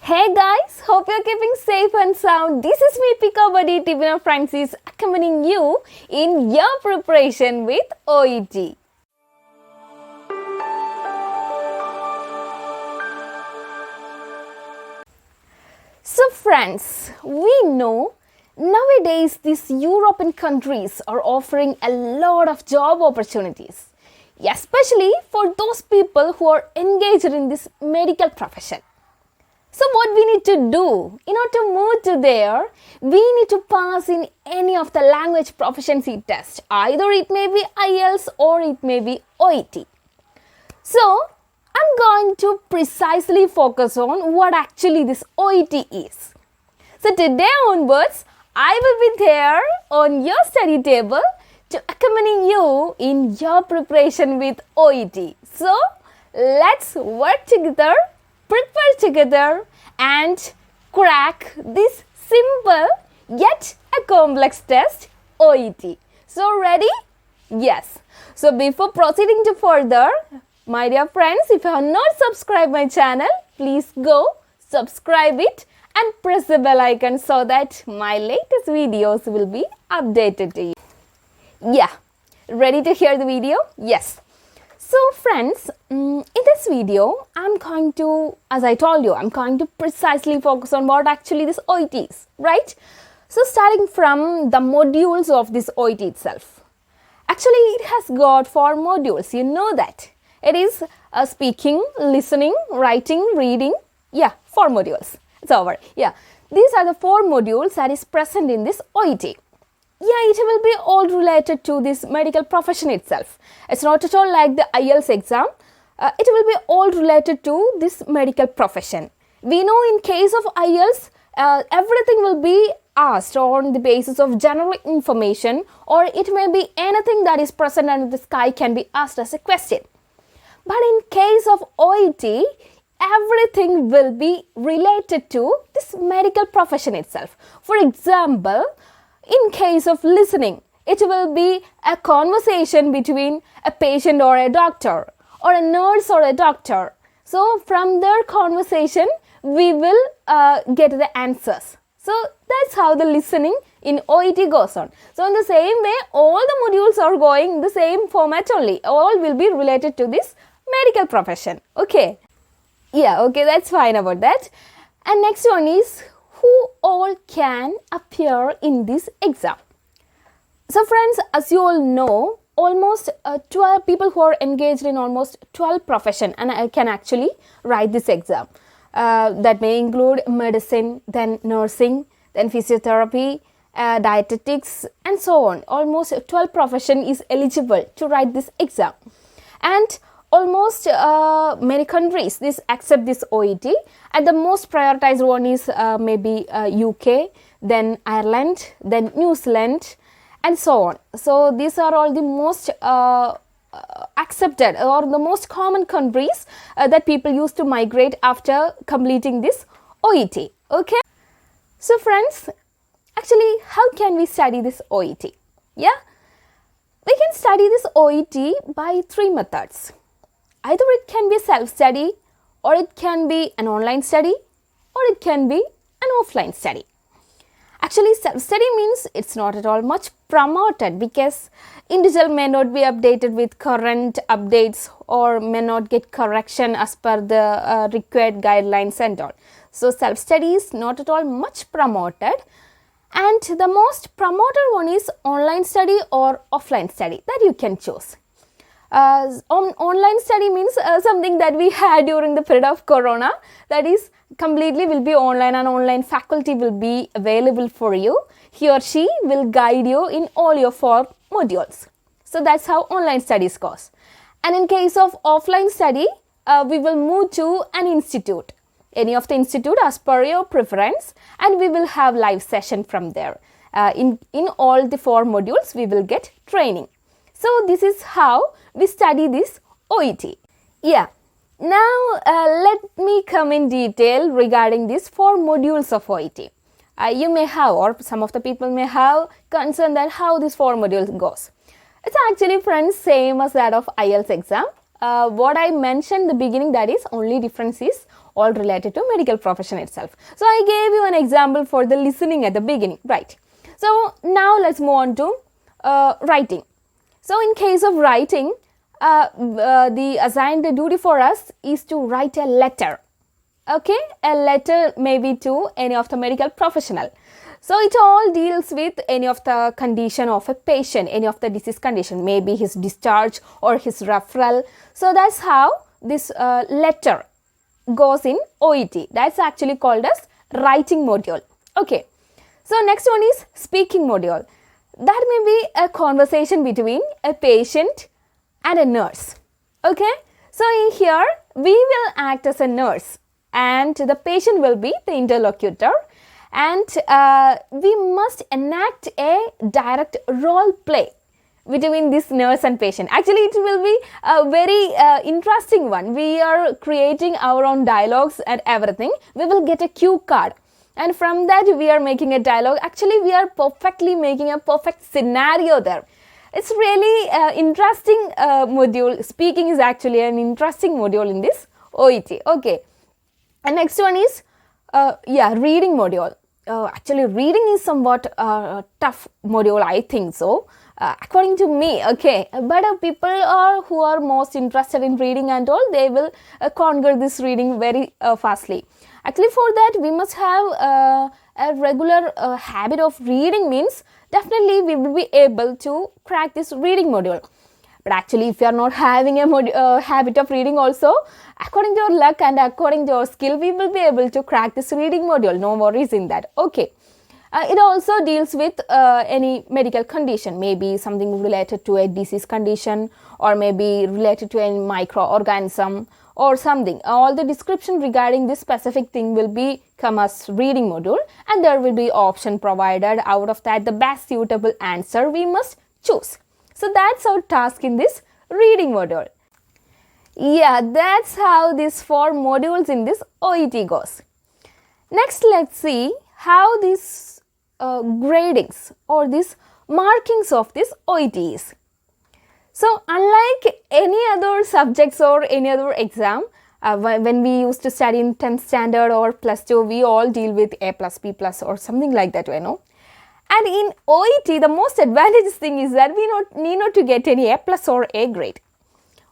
Hey guys, hope you're keeping safe and sound. This is me, Pico buddy Tivina Francis, accompanying you in your preparation with OET. So friends, we know nowadays these European countries are offering a lot of job opportunities, especially for those people who are engaged in this medical profession. So what we need to do in order to move to there, we need to pass in any of the language proficiency tests. Either it may be IELTS or it may be OET. So I'm going to precisely focus on what actually this OET is. So today onwards, I will be there on your study table to accompany you in your preparation with OET. So let's work together, prepare together and crack this simple yet a complex test, OET. So ready? Yes. So before proceeding to further, my dear friends, if you have not subscribed my channel, please go subscribe it and press the bell icon so that my latest videos will be updated to you. Yeah, ready to hear the video? Yes. So friends, in this video, I'm going to, as I told you, I'm going to precisely focus on what actually this OET is, right? So starting from the modules of this OET itself. Actually, it has got 4 modules, you know that. It is speaking, listening, writing, reading. Yeah, 4 modules. It's over. Yeah, these are the 4 modules that is present in this OET. Yeah, it will be all related to this medical profession itself. It's not at all like the IELTS exam. It will be all related to this medical profession. We know in case of IELTS, everything will be asked on the basis of general information, or it may be anything that is present under the sky can be asked as a question. But in case of OET, everything will be related to this medical profession itself. For example, in case of listening, it will be a conversation between a patient or a doctor, or a nurse or a doctor. So from their conversation, we will get the answers. So that's how the listening in OET goes on. So in the same way, all the modules are going in the same format only. All will be related to this medical profession. Okay. Yeah, okay, that's fine about that. And next one is, who all can appear in this exam? So friends, as you all know, almost 12 people who are engaged in almost 12 profession and I can actually write this exam. That may include medicine, then nursing, then physiotherapy, dietetics and so on. Almost 12 profession is eligible to write this exam. And almost many countries accept this OET, and the most prioritized one is maybe UK, then Ireland, then New Zealand and so on. So these are all the most accepted or the most common countries that people used to migrate after completing this OET. Okay. So friends, actually how can we study this OET? Yeah, we can study this OET by 3 methods. Either it can be self-study, or it can be an online study, or it can be an offline study. Actually, self-study means it's not at all much promoted because individual may not be updated with current updates or may not get correction as per the required guidelines and all. So self-study is not at all much promoted, and the most promoted one is online study or offline study that you can choose. Online study means something that we had during the period of Corona, that is completely will be online, and online faculty will be available for you. He or she will guide you in all your 4 modules. So that's how online studies goes. And in case of offline study, we will move to an institute, any of the institute as per your preference, and we will have live session from there. In all the 4 modules, we will get training. So this is how we study this OET. Yeah. Now let me come in detail regarding these 4 modules of OET. You may have, or some of the people may have concern that how this 4 modules goes. It's actually friends same as that of IELTS exam. What I mentioned in the beginning, that is only difference is all related to medical profession itself. So I gave you an example for the listening at the beginning, right? So now let's move on to writing. So in case of writing, the assigned duty for us is to write a letter. Okay, a letter maybe to any of the medical professional. So it all deals with any of the condition of a patient, any of the disease condition, maybe his discharge or his referral. So that's how this letter goes in OET. That's actually called as writing module. Okay. So next one is speaking module. That may be a conversation between a patient and a nurse. Okay. So in here we will act as a nurse and the patient will be the interlocutor, and we must enact a direct role play between this nurse and patient. Actually, it will be a very interesting one. We are creating our own dialogues and everything. We will get a cue card, and from that we are making a dialogue. Actually, we are perfectly making a perfect scenario there. It's really interesting module. Speaking is actually an interesting module in this OET. Okay, and next one is reading module. Actually, reading is somewhat tough module, I think so, according to me. Okay, but people who are most interested in reading and all, they will conquer this reading very fastly. Actually, for that we must have a regular habit of reading. Means definitely we will be able to crack this reading module. But actually, if you are not having a habit of reading also, according to your luck and according to your skill, we will be able to crack this reading module. No worries in that. Okay. It also deals with any medical condition, maybe something related to a disease condition or maybe related to a microorganism or something. All the description regarding this specific thing will be come as reading module, and there will be option provided. Out of that, the best suitable answer we must choose. So that's our task in this reading module. Yeah, that's how these 4 modules in this OET goes. Next, let's see how these gradings or these markings of this OET is. So unlike any other subjects or any other exam, when we used to study in 10th standard or plus 2, we all deal with A plus, B plus or something like that, you know. And in OET, the most advantageous thing is that we need not to get any A plus or A grade.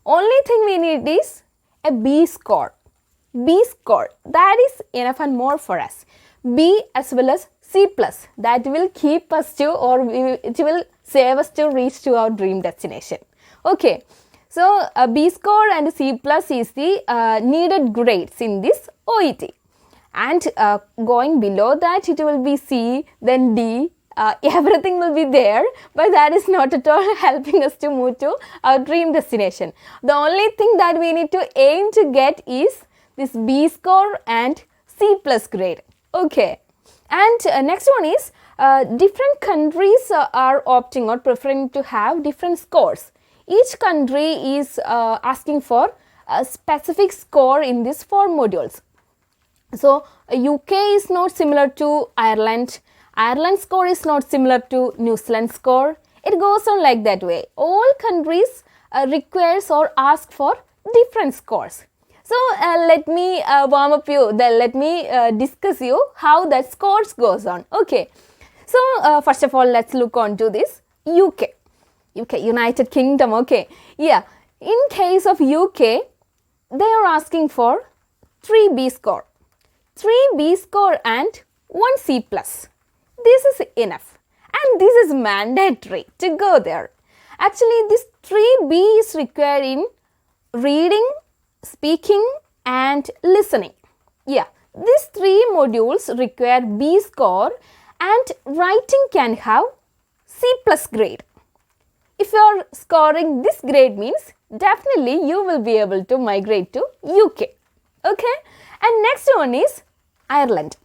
Only thing we need is a B score. B score, that is enough and more for us. B as well as C plus, that will keep us to, or it will save us to reach to our dream destination. Okay, so a B score and C plus is the needed grades in this OET. And going below that, it will be C, then D. Everything will be there, but that is not at all helping us to move to our dream destination. The only thing that we need to aim to get is this B score and C plus grade. Okay, and next one is different countries are opting or preferring to have different scores. Each country is asking for a specific score in these 4 modules. So UK is not similar to Ireland. Ireland's score is not similar to New Zealand's score. It goes on like that way. All countries requires or ask for different scores. So let me warm up you. Let me discuss you how that scores goes on. Okay. So first of all, let's look on to this UK. UK, United Kingdom. Okay. Yeah. In case of UK, they are asking for 3B score. 3B score and 1 C plus. This is enough, and this is mandatory to go there. Actually, this 3B is required in reading, speaking and listening. Yeah, these 3 modules require B score, and writing can have C plus grade. If you are scoring this grade, means definitely you will be able to migrate to UK. Okay, and next one is Ireland.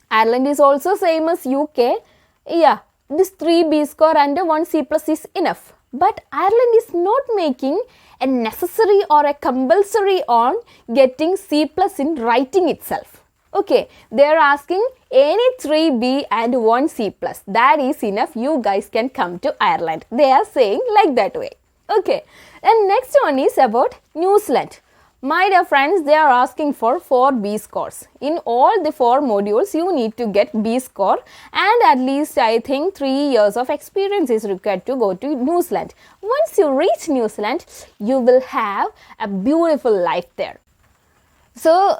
Ireland is also same as UK. Yeah, this 3B score and 1 C plus is enough. But Ireland is not making a necessary or a compulsory on getting C plus in writing itself. Okay, they are asking any 3B and 1 C plus. That is enough. You guys can come to Ireland. They are saying like that way. Okay, and next one is about New Zealand. My dear friends, they are asking for 4 B scores. In all the 4 modules, you need to get B score, and at least I think 3 years of experience is required to go to New Zealand. Once you reach New Zealand, you will have a beautiful life there. So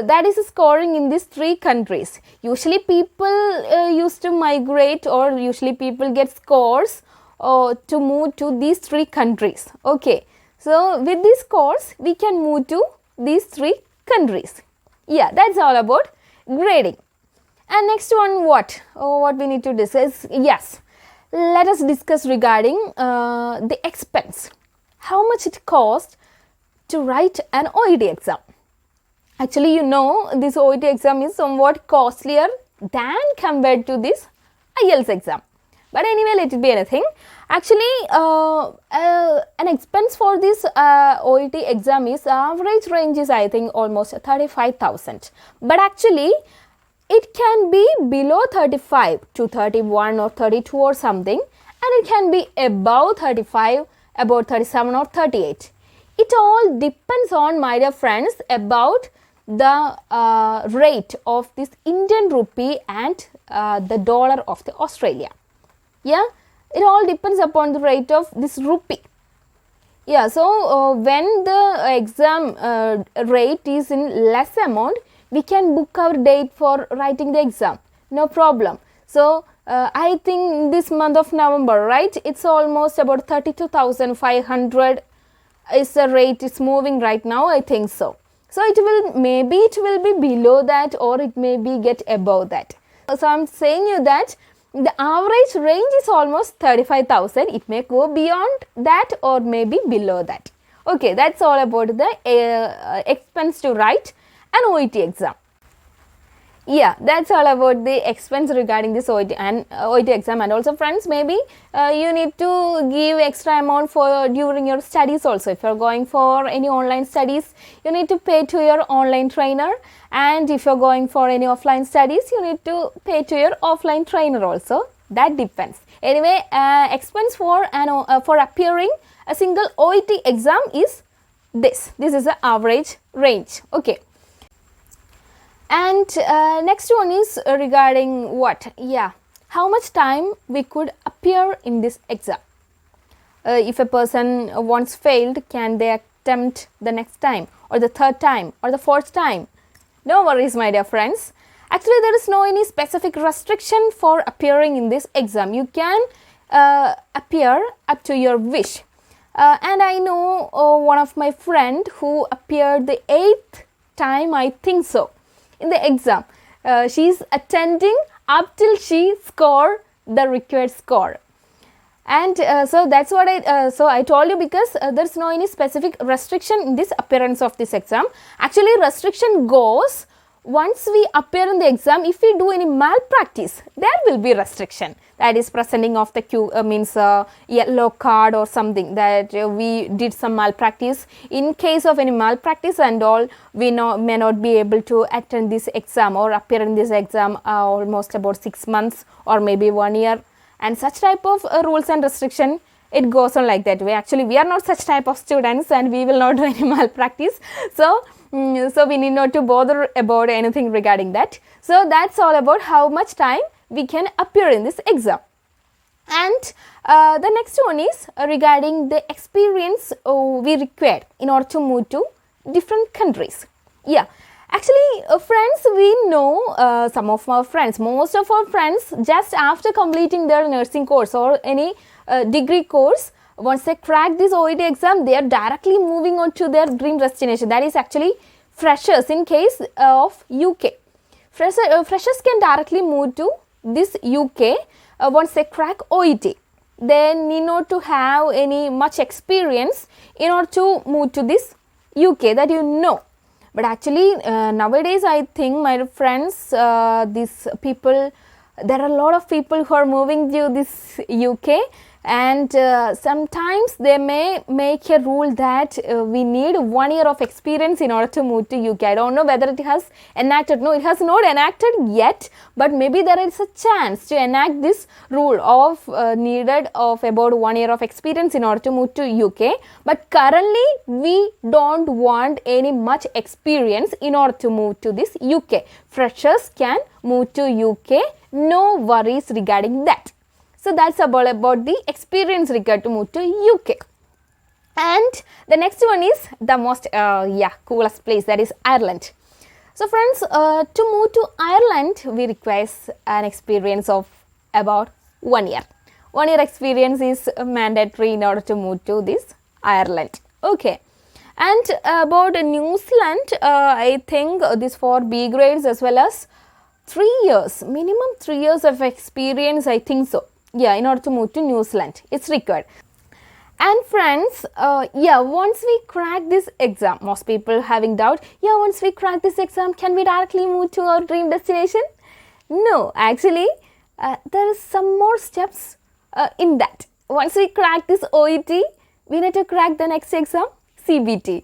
that is scoring in these 3 countries. Usually people used to migrate, or usually people get scores to move to these 3 countries. Okay. So with these scores, we can move to these 3 countries. Yeah, that's all about grading. And next one, what we need to discuss? Yes, let us discuss regarding the expense. How much it costs to write an OET exam. Actually, you know, this OET exam is somewhat costlier than compared to this IELTS exam. But anyway, let it be anything. Actually, an expense for this OET exam is average range is I think almost 35,000. But actually, it can be below 35 to 31 or 32 or something, and it can be above 35, about 37 or 38. It all depends on, my dear friends, about the rate of this Indian rupee and the dollar of the Australia. Yeah, it all depends upon the rate of this rupee. Yeah, so when the exam rate is in less amount, we can book our date for writing the exam. No problem. So I think this month of November, right, it's almost about 32,500 is the rate is moving right now, I think so. So it will be below that, or it may be get above that. So I'm saying you that the average range is almost 35,000. It may go beyond that or maybe below that. Okay, that's all about the expense to write an OET exam. Yeah, that's all about the expense regarding this OET exam. And also, friends, maybe you need to give extra amount for during your studies also. If you're going for any online studies, you need to pay to your online trainer. And if you're going for any offline studies, you need to pay to your offline trainer also. That depends. Anyway, expense for appearing a single OET exam is this. This is the average range. Okay. And next one is regarding what? Yeah, how much time we could appear in this exam. If a person once failed, can they attempt the next time, or the third time, or the fourth time? No worries, my dear friends. Actually, there is no any specific restriction for appearing in this exam. You can appear up to your wish. And I know one of my friend who appeared the 8th time, I think so, in the exam. She is attending up till she score the required score. And so that's what I told you, because there's no any specific restriction in this appearance of this exam. Actually, restriction goes once we appear in the exam. If we do any malpractice, there will be restriction. That is presenting of the yellow card or something, that we did some malpractice. In case of any malpractice and all, we may not be able to attend this exam or appear in this exam almost about 6 months or maybe 1 year. And such type of rules and restriction, it goes on like that way. Actually, we are not such type of students, and we will not do any malpractice. So we need not to bother about anything regarding that. So that's all about how much time we can appear in this exam. And the next one is regarding the experience we require in order to move to different countries. Yeah. Actually, friends, we know some of our friends, most of our friends, just after completing their nursing course or any degree course, once they crack this OET exam, they are directly moving on to their dream destination. That is actually freshers in case of UK. Freshers can directly move to this UK once they crack OET. They need not to have any much experience in order to move to this UK, that you know. But actually, nowadays, I think, my friends, these people, there are a lot of people who are moving to this UK And sometimes they may make a rule that we need 1 year of experience in order to move to UK. I don't know whether it has enacted. No, it has not enacted yet, but maybe there is a chance to enact this rule of needed of about 1 year of experience in order to move to UK. But currently we don't want any much experience in order to move to this UK. Freshers can move to UK, no worries regarding that. So that's about the experience required to move to UK. And the next one is the most coolest place, that is Ireland. So friends, to move to Ireland we require an experience of about 1 year. 1 year experience is mandatory in order to move to this Ireland. Okay. And about New Zealand, I think this for B grades as well as 3 years, minimum 3 years of experience, I think so. Yeah, in order to move to New Zealand, it's required. And friends, once we crack this exam, most people having doubt, once we crack this exam, can we directly move to our dream destination? No, actually, there is some more steps in that. Once we crack this OET, we need to crack the next exam, CBT,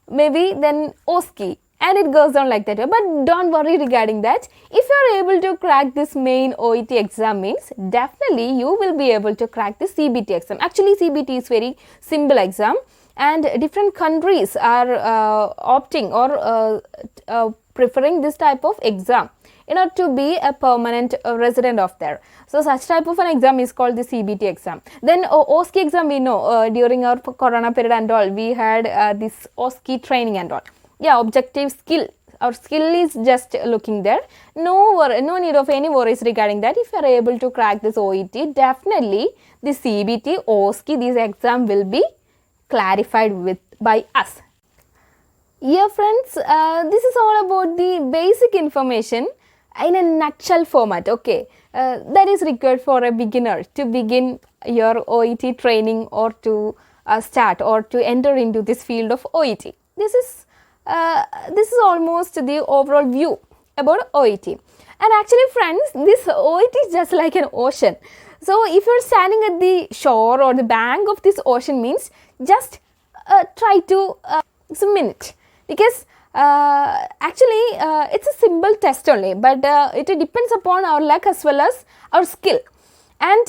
maybe then OSCE. And it goes on like that. But don't worry regarding that. If you are able to crack this main OET exam means, definitely you will be able to crack the CBT exam. Actually, CBT is very simple exam, and different countries are opting or preferring this type of exam in order to be a permanent resident of there. So such type of an exam is called the CBT exam. Then OSCE exam, we know during our corona period and all, we had this OSCE training and all. Yeah, objective skill. Our skill is just looking there. No need of any worries regarding that. If you are able to crack this OET, definitely the CBT, OSCE, this exam will be clarified by us. Yeah, friends, this is all about the basic information in a nutshell format. Okay, that is required for a beginner to begin your OET training or to start or to enter into this field of OET. This is almost the overall view about OET. And actually friends, this OET is just like an ocean. So if you're standing at the shore or the bank of this ocean means, just try to swim in it. Because actually it's a simple test only, but it depends upon our luck as well as our skill. And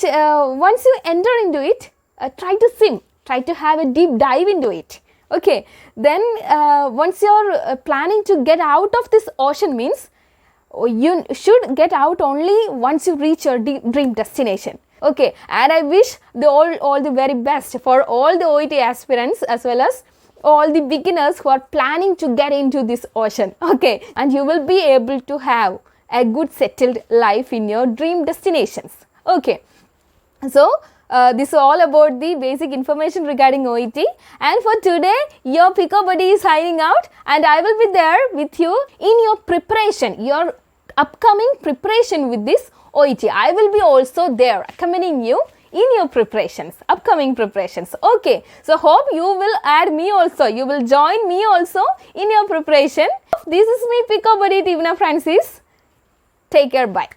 once you enter into it, try to swim, try to have a deep dive into it. Okay, then once you're planning to get out of this ocean means, you should get out only once you reach your dream destination. Okay, and I wish all the very best for all the OET aspirants as well as all the beginners who are planning to get into this ocean. Okay, and you will be able to have a good settled life in your dream destinations. Okay, so this is all about the basic information regarding OET. And for today, your Pico buddy is signing out, and I will be there with you in your preparation, your upcoming preparation with this OET. I will be also there accompanying you in your preparations, upcoming preparations. Okay, so hope you will add me also. You will join me also in your preparation. This is me, Pico buddy Tivna Francis. Take care. Bye.